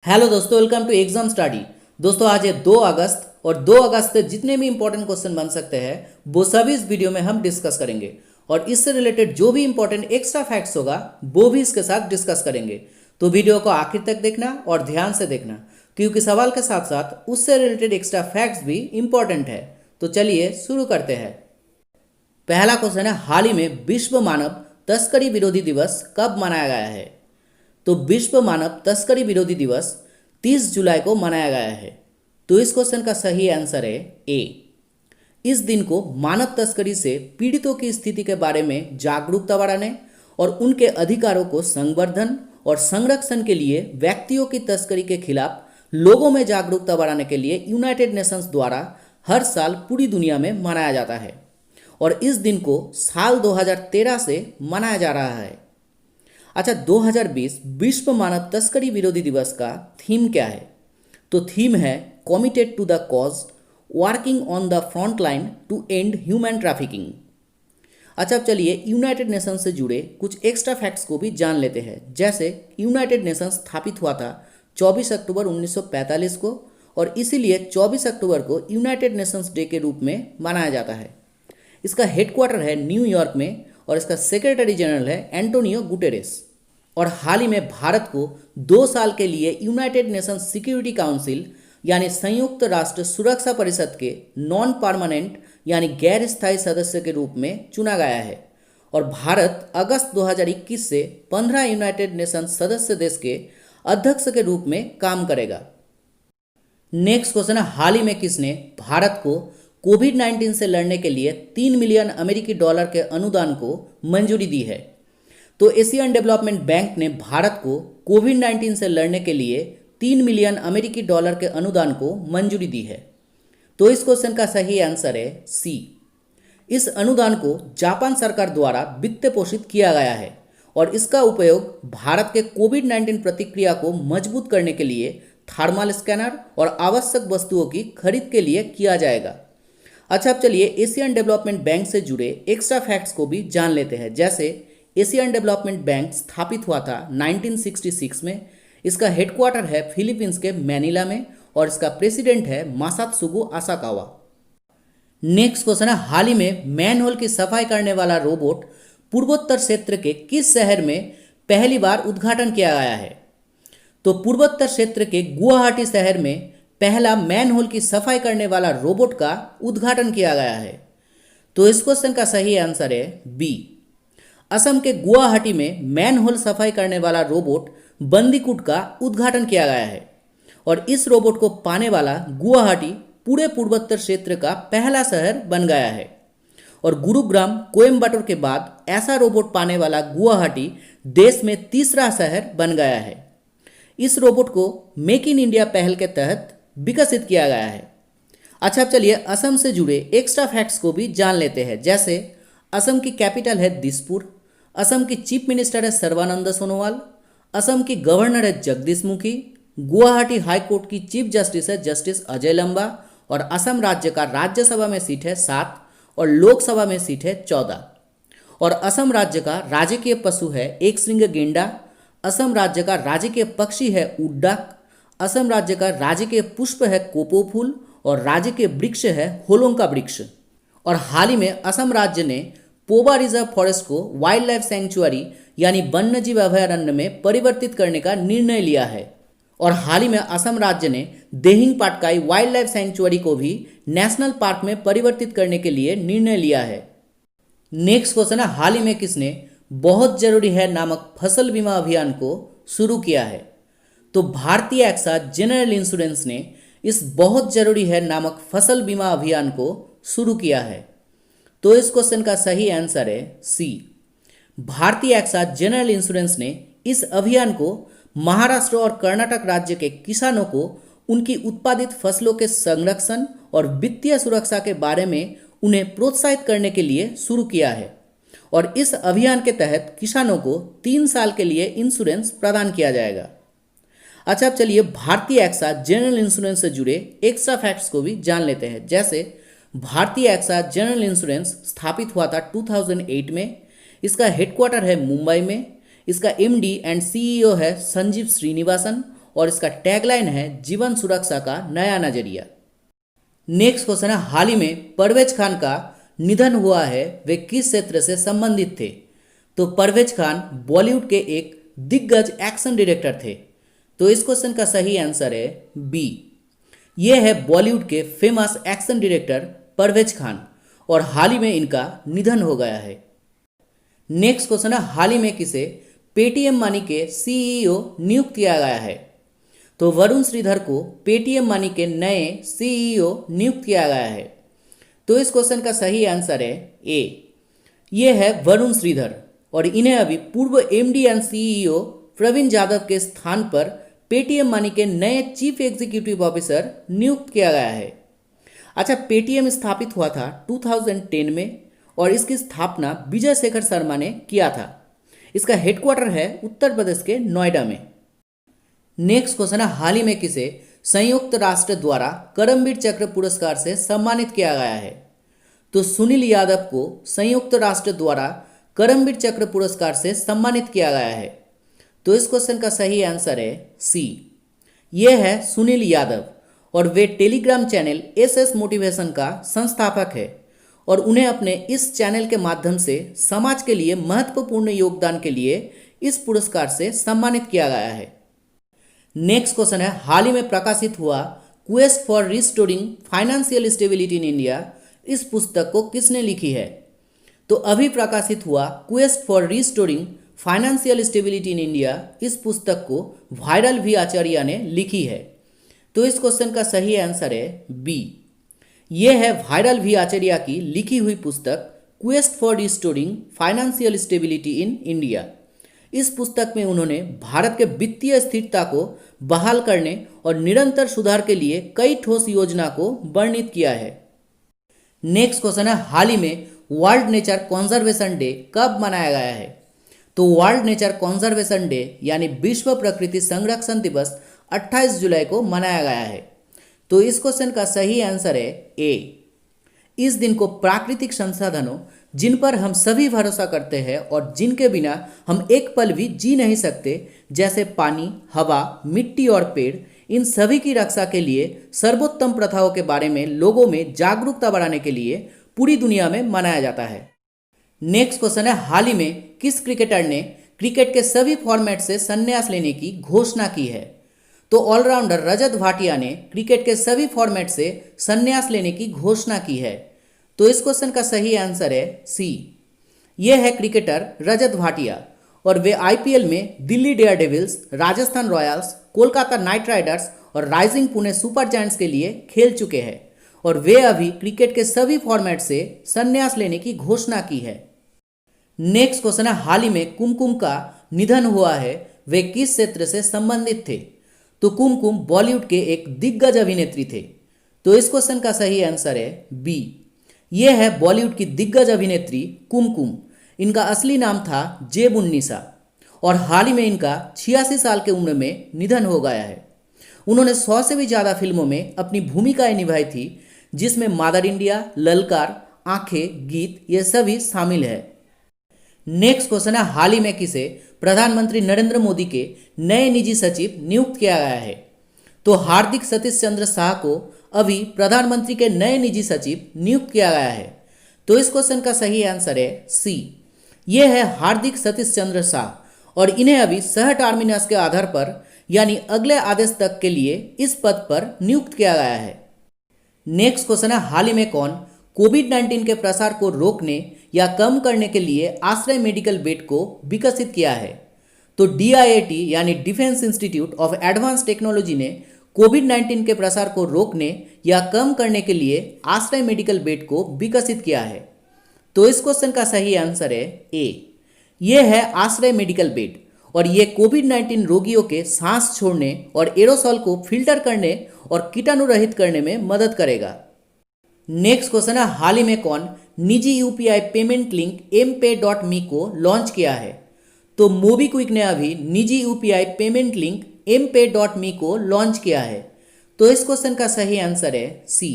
Hello दोस्तों, welcome to exam study. दोस्तों आज है 2 अगस्त और 2 अगस्त से जितने भी इंपॉर्टेंट क्वेश्चन बन सकते हैं वो सभी इस वीडियो में हम डिस्कस करेंगे और इससे रिलेटेड जो भी इंपॉर्टेंट एक्स्ट्रा फैक्ट्स होगा वो भी इसके साथ डिस्कस करेंगे। तो वीडियो को आखिर तक देखना और ध्यान से देखना, क्योंकि सवाल के साथ साथ उससे रिलेटेड एक्स्ट्रा फैक्ट्स भी इंपॉर्टेंट है। तो चलिए शुरू करते हैं। पहला क्वेश्चन है, हाल ही में विश्व मानव तस्करी विरोधी दिवस कब मनाया गया है? तो विश्व मानव तस्करी विरोधी दिवस 30 जुलाई को मनाया गया है। तो इस क्वेश्चन का सही आंसर है ए। इस दिन को मानव तस्करी से पीड़ितों की स्थिति के बारे में जागरूकता बढ़ाने और उनके अधिकारों को संवर्धन और संरक्षण के लिए व्यक्तियों की तस्करी के खिलाफ लोगों में जागरूकता बढ़ाने के लिए यूनाइटेड नेशंस द्वारा हर साल पूरी दुनिया में मनाया जाता है और इस दिन को साल 2013 से मनाया जा रहा है। अच्छा, 2020 विश्व मानव तस्करी विरोधी दिवस का थीम क्या है? तो थीम है committed to the cause, working on the front line to end human trafficking. अच्छा, अब चलिए यूनाइटेड नेशंस से जुड़े कुछ एक्स्ट्रा फैक्ट्स को भी जान लेते हैं। जैसे यूनाइटेड नेशंस स्थापित हुआ था 24 अक्टूबर 1945 को और इसीलिए 24 अक्टूबर को यूनाइटेड नेशंस डे के रूप में मनाया जाता है। इसका हेडक्वार्टर है न्यूयॉर्क में और इसका सेक्रेटरी जनरल है एंटोनियो गुटेरेस। और हाल ही में भारत को 2 साल के लिए यूनाइटेड नेशंस सिक्योरिटी काउंसिल यानी संयुक्त राष्ट्र सुरक्षा परिषद के नॉन परमानेंट यानी गैर स्थायी सदस्य के रूप में चुना गया है और भारत अगस्त 2021 से 15 यूनाइटेड नेशंस सदस्य देश के अध्यक्ष के रूप में काम करेगा। नेक्स्ट क्वेश्चन है, हाल ही में किसने भारत को कोविड-19 से लड़ने के लिए 3 मिलियन अमेरिकी डॉलर के अनुदान को मंजूरी दी है? तो एशियन डेवलपमेंट बैंक ने भारत को कोविड-19 से लड़ने के लिए 3 मिलियन अमेरिकी डॉलर के अनुदान को मंजूरी दी है। तो इस क्वेश्चन का सही आंसर है सी। इस अनुदान को जापान सरकार द्वारा वित्त पोषित किया गया है और इसका उपयोग भारत के कोविड-19 प्रतिक्रिया को मजबूत करने के लिए थर्मल स्कैनर और आवश्यक वस्तुओं की खरीद के लिए किया जाएगा। अच्छा, अब चलिए एशियन डेवलपमेंट बैंक से जुड़े एक्स्ट्रा फैक्ट्स को भी जान लेते हैं। जैसे एशियन डेवलपमेंट बैंक स्थापित हुआ था 1966 में। इसका हेडक्वार्टर है फिलीपींस के मैनिला में और इसका प्रेसिडेंट है मासात्सुगु आसाकावा। नेक्स्ट क्वेश्चन है, हाल ही में मैनहोल की सफाई करने वाला रोबोट पूर्वोत्तर क्षेत्र के किस शहर में पहली बार उद्घाटन किया गया है? तो पूर्वोत्तर क्षेत्र के गुवाहाटी शहर में पहला मैनहोल की सफाई करने वाला रोबोट का उद्घाटन किया गया है। तो इस क्वेश्चन का सही आंसर है बी। असम के गुवाहाटी में मैनहोल सफाई करने वाला रोबोट बंदीकुट का उद्घाटन किया गया है और इस रोबोट को पाने वाला गुवाहाटी पूरे पूर्वोत्तर क्षेत्र का पहला शहर बन गया है और गुरुग्राम कोयम्बटूर के बाद ऐसा रोबोट पाने वाला गुवाहाटी देश में तीसरा शहर बन गया है। इस रोबोट को मेक इन इंडिया पहल के तहत विकसित किया गया है। अच्छा, अब चलिए असम से जुड़े एक्स्ट्रा फैक्ट्स को भी जान लेते हैं। जैसे असम की कैपिटल है दिसपुर, असम की चीफ मिनिस्टर है सर्बानंद सोनोवाल, असम की गवर्नर है जगदीश मुखी, गुवाहाटी हाई कोर्ट की चीफ जस्टिस है जस्टिस अजय लंबा और असम राज्य का राज्यसभा में सीट है 7 और लोकसभा में सीट है 14 और असम राज्य का राजकीय पशु है एक श्रृंग गेंडा, असम राज्य का राजकीय पक्षी है उड्डक, असम राज्य का राजकीय पुष्प है कोपो फूल और राजकीय वृक्ष है होलोंका वृक्ष। और हाल ही में असम राज्य ने पोबा रिजर्व फॉरेस्ट को वाइल्ड लाइफ सेंचुअरी यानी वन्यजीव अभयारण्य में परिवर्तित करने का निर्णय लिया है और हाल ही में असम राज्य ने देहिंग पाटकाई वाइल्ड लाइफ सेंचुअरी को भी नेशनल पार्क में परिवर्तित करने के लिए निर्णय लिया है। नेक्स्ट क्वेश्चन है, हाल ही में किसने बहुत जरूरी है नामक फसल बीमा अभियान को शुरू किया है? तो भारतीय एक्सा जनरल इंश्योरेंस ने इस बहुत जरूरी है नामक फसल बीमा अभियान को शुरू किया है। तो इस क्वेश्चन का सही आंसर है सी। भारतीय एक्सा जनरल इंश्योरेंस ने इस अभियान को महाराष्ट्र और कर्नाटक राज्य के किसानों को उनकी उत्पादित फसलों के संरक्षण और वित्तीय सुरक्षा के बारे में उन्हें प्रोत्साहित करने के लिए शुरू किया है और इस अभियान के तहत किसानों को 3 साल के लिए इंश्योरेंस प्रदान किया जाएगा। अच्छा, अब चलिए भारतीय एक्सा जनरल इंश्योरेंस से जुड़े एक्स्ट्रा फैक्ट्स को भी जान लेते हैं। जैसे भारतीय एक्सा जनरल इंश्योरेंस स्थापित हुआ था 2008 में। इसका हेडक्वार्टर है मुंबई में। इसका एमडी एंड सीईओ है संजीव श्रीनिवासन और इसका टैगलाइन है जीवन सुरक्षा का नया नजरिया। नेक्स्ट क्वेश्चन है, हाल ही में परवेज खान का निधन हुआ है, वे किस क्षेत्र से संबंधित थे? तो परवेज खान बॉलीवुड के एक दिग्गज एक्शन डायरेक्टर थे। तो इस क्वेश्चन का सही आंसर है बी। ये है बॉलीवुड के famous action director Parvez Khan और हाल ही में इनका निधन हो गया है। नेक्स्ट क्वेश्चन है, हाल ही में किसे पेटीएम मनी के सीईओ नियुक्त किया गया है? तो वरुण श्रीधर को पेटीएम मनी के नए सीईओ नियुक्त किया गया है। तो इस क्वेश्चन का सही आंसर है ए। ये है वरुण श्रीधर और इन्हें अभी पूर्व MD and CEO Praveen Jadhav के स्थान पर पेटीएम मनी के नए चीफ एग्जीक्यूटिव ऑफिसर नियुक्त किया गया है। अच्छा, पेटीएम स्थापित हुआ था 2010 में और इसकी स्थापना विजय शेखर शर्मा ने किया था। इसका हेडक्वार्टर है उत्तर प्रदेश के नोएडा में। नेक्स्ट क्वेश्चन है, हाल ही में किसे संयुक्त राष्ट्र द्वारा करमवीर चक्र पुरस्कार से सम्मानित किया गया है? तो सुनील यादव को संयुक्त राष्ट्र द्वारा करमवीर चक्र पुरस्कार से सम्मानित किया गया है। तो इस क्वेश्चन का सही आंसर है सी। ये है सुनील यादव और वे टेलीग्राम चैनल एसएस मोटिवेशन का संस्थापक है और उन्हें अपने इस चैनल के माध्यम से समाज के लिए महत्वपूर्ण योगदान के लिए इस पुरस्कार से सम्मानित किया गया है। नेक्स्ट क्वेश्चन है, हाल ही में प्रकाशित हुआ quest for restoring financial stability in India, इस पुस्तक को किसने लिखी है? तो अभी प्रकाशित हुआ quest for restoring financial stability in India, इस पुस्तक को वायरल वी आचार्य ने लिखी है। तो इस क्वेश्चन का सही आंसर है बी। ये है वायरल वी आचार्य की लिखी हुई पुस्तक quest for restoring financial stability in India. इस पुस्तक में उन्होंने भारत के वित्तीय स्थिरता को बहाल करने और निरंतर सुधार के लिए कई ठोस योजना को वर्णित किया है। नेक्स्ट क्वेश्चन है, हाल ही में वर्ल्ड नेचर कंजर्वेशन डे कब मनाया गया है? तो वर्ल्ड नेचर कंजर्वेशन डे यानी विश्व प्रकृति संरक्षण दिवस 28 जुलाई को मनाया गया है। तो इस क्वेश्चन का सही आंसर है ए। इस दिन को प्राकृतिक संसाधनों जिन पर हम सभी भरोसा करते हैं और जिनके बिना हम एक पल भी जी नहीं सकते, जैसे पानी, हवा, मिट्टी और पेड़, इन सभी की रक्षा के लिए सर्वोत्तम प्रथाओं के बारे में लोगों में जागरूकता बढ़ाने के लिए पूरी दुनिया में मनाया जाता है। नेक्स्ट क्वेश्चन है, हाल ही में किस क्रिकेटर ने क्रिकेट के सभी फॉर्मेट से संन्यास लेने की घोषणा की है? तो ऑलराउंडर रजत भाटिया ने क्रिकेट के सभी फॉर्मेट से संन्यास लेने की घोषणा की है। तो इस क्वेश्चन का सही आंसर है सी। यह है क्रिकेटर रजत भाटिया और वे आईपीएल में Delhi Daredevils, Rajasthan Royals, Kolkata night Riders और राइजिंग पुणे सुपर जायंट्स के लिए खेल चुके हैं और वे अभी क्रिकेट के सभी फॉर्मेट से संन्यास लेने की घोषणा की है। नेक्स्ट क्वेश्चन है, हाल ही में कुमकुम का निधन हुआ है, वे किस क्षेत्र से संबंधित थे? तो कुमकुम बॉलीवुड के एक दिग्गज अभिनेत्री थे। तो इस क्वेश्चन का सही आंसर है बी। ये है बॉलीवुड की दिग्गज अभिनेत्री कुमकुम। इनका असली नाम था जेबुन्निसा और हाल ही में इनका 86 साल की उम्र में निधन हो गया है। उन्होंने 100 से भी ज़्यादा फिल्मों में अपनी भूमिकाएं निभाई थी, जिसमें मदर इंडिया, ललकार, आंखें, गीत, ये सभी शामिल है। नेक्स्ट क्वेश्चन है, हाल ही में किसे प्रधानमंत्री नरेंद्र मोदी के नए निजी सचिव नियुक्त किया गया है? तो हार्दिक सतीश चंद्र शाह को अभी प्रधानमंत्री के नए निजी सचिव नियुक्त किया गया है। तो इस क्वेश्चन का सही आंसर है सी। यह है हार्दिक सतीश चंद्र शाह और इन्हें अभी सह टर्मिनस के आधार पर यानी अगले आदेश तक के लिए इस पद पर नियुक्त किया गया है। नेक्स्ट क्वेश्चन है, हाल ही में कौन कोविड-19 के प्रसार को रोकने या कम करने के लिए आश्रय मेडिकल बेड को विकसित किया है? तो DIIT यानी defence institute of advance technology ने कोविड-19 के प्रसार को रोकने या कम करने के लिए आश्रय मेडिकल बेड को विकसित किया है। तो इस क्वेश्चन का सही आंसर है ए। यह है आश्रय मेडिकल बेड और ये कोविड-19 रोगियों के सांस छोड़ने और एरोसॉल को फिल्टर करने और कीटाणु रहित करने में मदद करेगा। नेक्स्ट क्वेश्चन है, हाल ही में कौन निजी यूपीआई पेमेंट लिंक MPay.me को लॉन्च किया है? तो मोबीक्विक ने अभी निजी यूपीआई पेमेंट लिंक MPay.me को लॉन्च किया है। तो इस क्वेश्चन का सही आंसर है सी।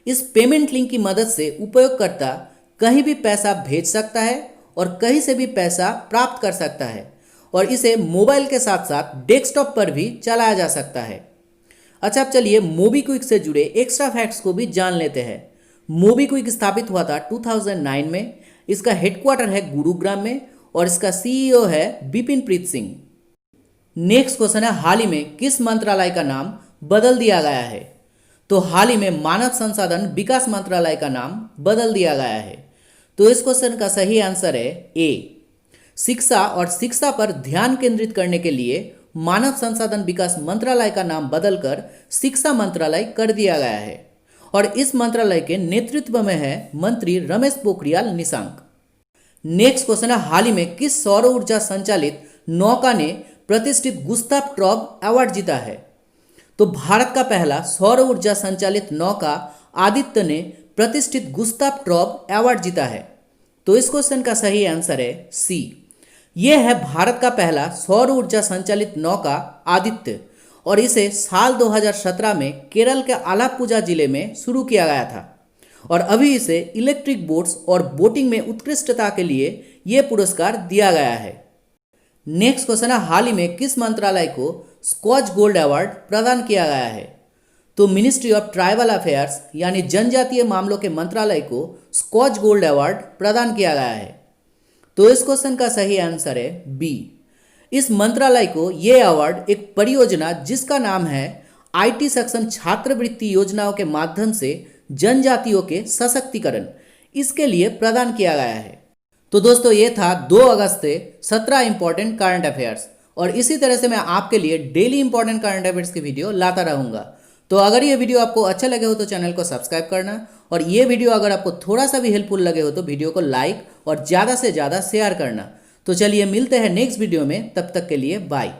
इस पेमेंट लिंक की मदद से उपयोगकर्ता कहीं भी पैसा भेज सकता है और कहीं से भी पैसा प्राप्त कर सकता है और इसे मोबाइल के साथ साथ डेस्कटॉप पर भी चलाया जा सकता है। अच्छा, अब चलिए मोबीक्विक से जुड़े एक्स्ट्रा फैक्ट्स को भी जान लेते हैं। मोबीक्विक स्थापित हुआ था 2009 में। इसका हेडक्वार्टर है गुरुग्राम में और इसका सीईओ है बिपिन प्रीत सिंह। नेक्स्ट क्वेश्चन है, हाल ही में किस मंत्रालय का नाम बदल दिया गया है? तो हाल ही में मानव संसाधन विकास मंत्रालय का नाम बदल दिया गया है। तो इस क्वेश्चन का सही आंसर है ए। शिक्षा और शिक्षा पर ध्यान केंद्रित करने के लिए मानव संसाधन विकास मंत्रालय का नाम बदलकर शिक्षा मंत्रालय कर दिया गया है और इस मंत्रालय के नेतृत्व में है मंत्री रमेश पोखरियाल निशंक। नेक्स्ट क्वेश्चन है, हाल ही में किस सौर ऊर्जा संचालित नौका ने प्रतिष्ठित गुस्ताव ट्रॉब अवार्ड जीता है? तो भारत का पहला सौर ऊर्जा संचालित नौका आदित्य ने प्रतिष्ठित गुस्ताव ट्रॉब अवार्ड जीता है। तो इस क्वेश्चन का सही आंसर है सी। यह है भारत का पहला सौर ऊर्जा संचालित नौका आदित्य और इसे साल 2017 में केरल के आलाप्पुझा जिले में शुरू किया गया था और अभी इसे इलेक्ट्रिक बोट्स और बोटिंग में उत्कृष्टता के लिए यह पुरस्कार दिया गया है। नेक्स्ट क्वेश्चन है, हाल ही में किस मंत्रालय को स्कॉच गोल्ड अवार्ड प्रदान किया गया है? तो मिनिस्ट्री ऑफ ट्राइबल अफेयर्स यानी जनजातीय मामलों के मंत्रालय को स्कॉच गोल्ड अवार्ड प्रदान किया गया है। तो इस क्वेश्चन का सही आंसर है बी। इस मंत्रालय को यह अवार्ड एक परियोजना जिसका नाम है आईटी सक्षम छात्रवृत्ति योजनाओं के माध्यम से जनजातियों के सशक्तिकरण, इसके लिए प्रदान किया गया है। तो दोस्तों, ये था 2 अगस्त से 17 इंपॉर्टेंट करंट अफेयर्स और इसी तरह से मैं आपके लिए डेली इंपॉर्टेंट करंट अफेयर्स की वीडियो लाता रहूंगा। तो अगर ये वीडियो आपको अच्छा लगे हो तो चैनल को सब्सक्राइब करना और ये वीडियो अगर आपको थोड़ा सा भी हेल्पफुल लगे हो तो वीडियो को लाइक और ज़्यादा से ज़्यादा शेयर करना। तो चलिए मिलते हैं नेक्स्ट वीडियो में, तब तक के लिए बाय।